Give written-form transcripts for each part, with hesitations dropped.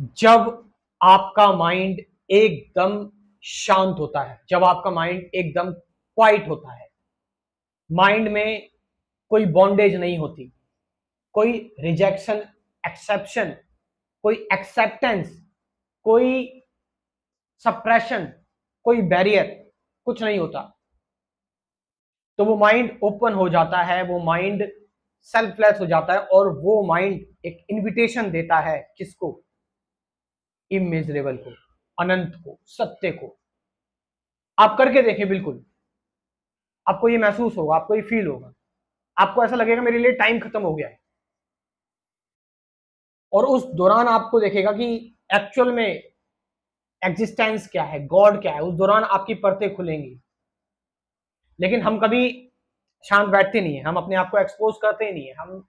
जब आपका माइंड एकदम शांत होता है, जब आपका माइंड एकदम क्वाइट होता है, माइंड में कोई बॉन्डेज नहीं होती, कोई रिजेक्शन, एक्सेप्शन, कोई एक्सेप्टेंस, कोई सप्रेशन, कोई बैरियर, कुछ नहीं होता, तो वो माइंड ओपन हो जाता है, वो माइंड सेल्फलेस हो जाता है और वो माइंड एक इनविटेशन देता है किसको? इमेजरेबल को, अनंत को, सत्य को। आप करके देखें, बिल्कुल आपको ये महसूस होगा, आपको ये फील होगा, आपको ऐसा लगेगा मेरे लिए टाइम खत्म हो गया है। और उस दौरान आपको देखेगा कि एक्चुअल में एग्जिस्टेंस क्या है, गॉड क्या है, उस दौरान आपकी परतें खुलेंगी। लेकिन हम कभी शांत बैठते नहीं है, हम अपने आप को एक्सपोज करते ही नहीं है, हम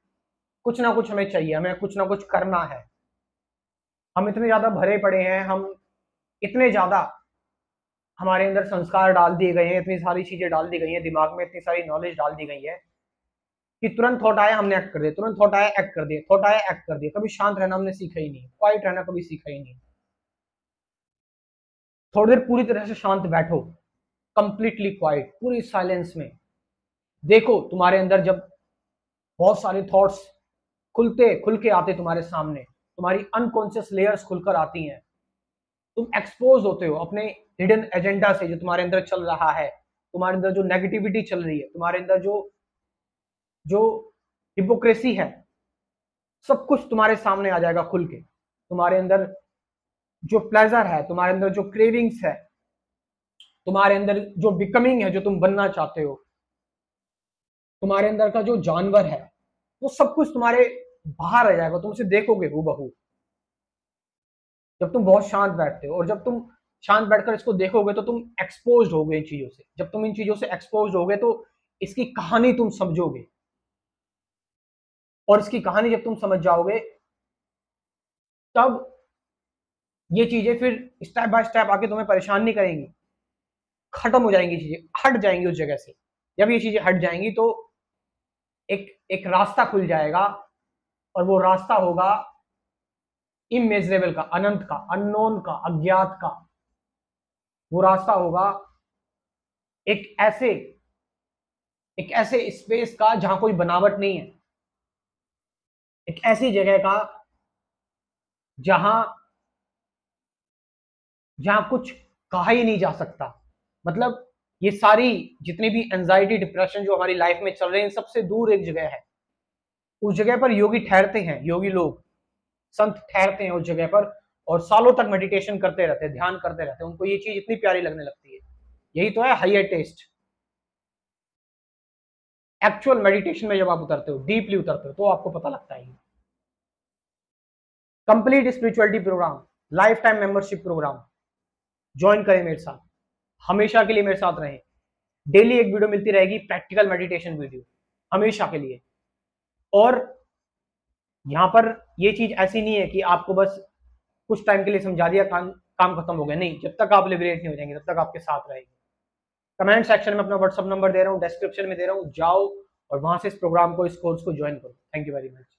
कुछ ना कुछ हमें चाहिए, हमें कुछ ना कुछ करना है। हम इतने ज्यादा भरे पड़े हैं, हम इतने ज्यादा हमारे अंदर संस्कार डाल दिए गए हैं, इतनी सारी चीजें डाल दी गई हैं दिमाग में, इतनी सारी नॉलेज डाल दी गई है कि तुरंत थॉट आया हमने एक्ट कर दिया, तुरंत थॉट आया एक्ट कर दिया, थॉट आया एक्ट कर दिया। कभी शांत रहना हमने सीखा ही नहीं, क्वाइट रहना कभी सीखा ही नहीं। थोड़ी देर पूरी तरह से शांत बैठो, कंप्लीटली क्वाइट, पूरी साइलेंस में। देखो तुम्हारे अंदर जब बहुत सारे थॉट्स खुल के आते तुम्हारे सामने, तुम्हारी अनकॉन्शियस लेयर्स खुलकर आती हैं, तुम एक्सपोज होते हो अपने हिडन एजेंडा से, जो तुम्हारे अंदर चल रहा है, तुम्हारे अंदर जो नेगेटिविटी चल रही है, तुम्हारे अंदर जो जो हिपोक्रेसी है, सब कुछ तुम्हारे सामने आ जाएगा खुल के। तुम्हारे अंदर जो प्लेजर है, तुम्हारे अंदर जो क्रेविंग्स है, तुम्हारे अंदर जो बिकमिंग है, जो तुम बनना चाहते हो, तुम्हारे अंदर का जो जानवर है, वो सब कुछ तुम्हारे बाहर आ जाएगा, तुम उसे देखोगे हूबहू। जब तुम बहुत शांत बैठते हो और जब तुम शांत बैठकर इसको देखोगे तो तुम एक्सपोज होगे इन चीजों से। जब तुम इन चीजों से एक्सपोज होगे तो इसकी कहानी तुम समझोगे, और इसकी कहानी जब तुम समझ जाओगे तब ये चीजें फिर स्टेप बाय स्टेप आके तुम्हें परेशान नहीं करेंगी, खत्म हो जाएंगी, चीजें हट जाएंगी उस जगह से। जब ये चीजें हट जाएंगी तो एक एक रास्ता खुल जाएगा, और वो रास्ता होगा इमेजरेबल का, अनंत का, अननोन का, अज्ञात का। वो रास्ता होगा एक ऐसे एक ऐसे स्पेस का जहां कोई बनावट नहीं है, एक ऐसी जगह का जहां जहां कुछ कहा ही नहीं जा सकता। मतलब ये सारी जितनी भी एंजाइटी, डिप्रेशन जो हमारी लाइफ में चल रहे हैं, इन सबसे दूर एक जगह है। उस जगह पर योगी ठहरते हैं, योगी लोग, संत ठहरते हैं उस जगह पर, और सालों तक मेडिटेशन करते रहते हैं, ध्यान करते रहते हैं। उनको ये चीज इतनी प्यारी लगने लगती है। यही तो है हायर टेस्ट। एक्चुअल मेडिटेशन में जब आप उतरते हो, डीपली उतरते हो, तो आपको पता लगता है। Complete spirituality programme, life time membership programme join करें मेरे साथ, हमेशा के लिए मेरे साथ रहें। डेली एक वीडियो मिलती रहेगी, प्रैक्टिकल मेडिटेशन वीडियो, हमेशा के लिए। और यहां पर ये चीज ऐसी नहीं है कि आपको बस कुछ टाइम के लिए समझा दिया, काम खत्म हो गया। नहीं, जब तक आप लिबरेट नहीं हो जाएंगे तब तक आपके साथ रहेंगे। कमेंट सेक्शन में अपना व्हाट्सअप नंबर दे रहा हूँ, डिस्क्रिप्शन में दे रहा हूँ, जाओ और वहां से इस प्रोग्राम को, इस कोर्स को ज्वाइन करो। Thank you very much.